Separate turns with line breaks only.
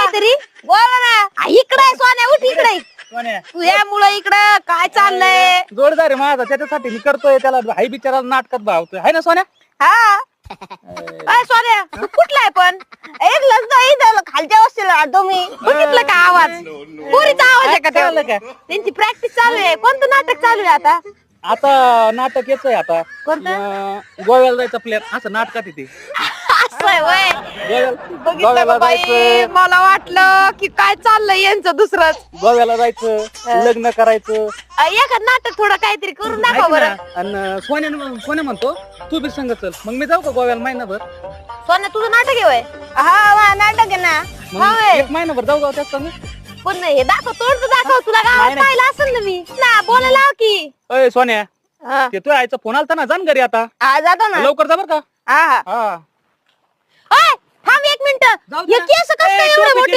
काहीतरी बोला ना. इकडे सोन्या उठ इकडे. तू यामुळे इकडं काय चाललंय?
जोरदार आहे माझा त्याच्यासाठी मी करतोय त्याला हाय बिचारा नाटकात भावतोय हाय ना सोन्या.
हा काय सोन्या तू कुठलाय पण एक लग्न खालच्या वस्तीला तुम्ही बघितलं का आवाज? पुरीचा आवाज आहे का
कळलं
ते? त्यांची प्रॅक्टिस चालू आहे. कोणतं नाटक चालू आहे आता?
आता नाटक येतंय आता
कोणतं?
गोव्याला जायचा प्लॅन असं नाटकात येते
असं आहे व्हय. बघितलं
गोव्याला
का बाई?
जायचं
मला वाटलं की काय चाललंय यांचं दुसरंच.
गोव्याला जायचं लग्न करायचं
एखाद नाटक थोडं काहीतरी करून दाखवा
ऐक
बरं.
ना, आणि सोन्या म्हणतो तू बी संग चल मग मी जाऊ का गोव्याला महिनाभर.
सोन्या तुझं नाटक आहे व्हय? हा नाटक आहे ना.
मग
हा व्हय.
एक महिनाभर जाऊ का त्यात संग.
पण हे दाखव तोंड दाखव तुला गावात
नाही, नाही.
पाहिलं असेल ना मी ना बोलायला लाव की.
अय सोन्या
हा.
ते तू आईचा फोन आलता ना जाण घरी आता
जातो ना.
लवकर जा बर का.
हा
हा
ओय, थांब एक मिनिट.
जाऊ दे
हे
ना.
केस कसं काय
ए,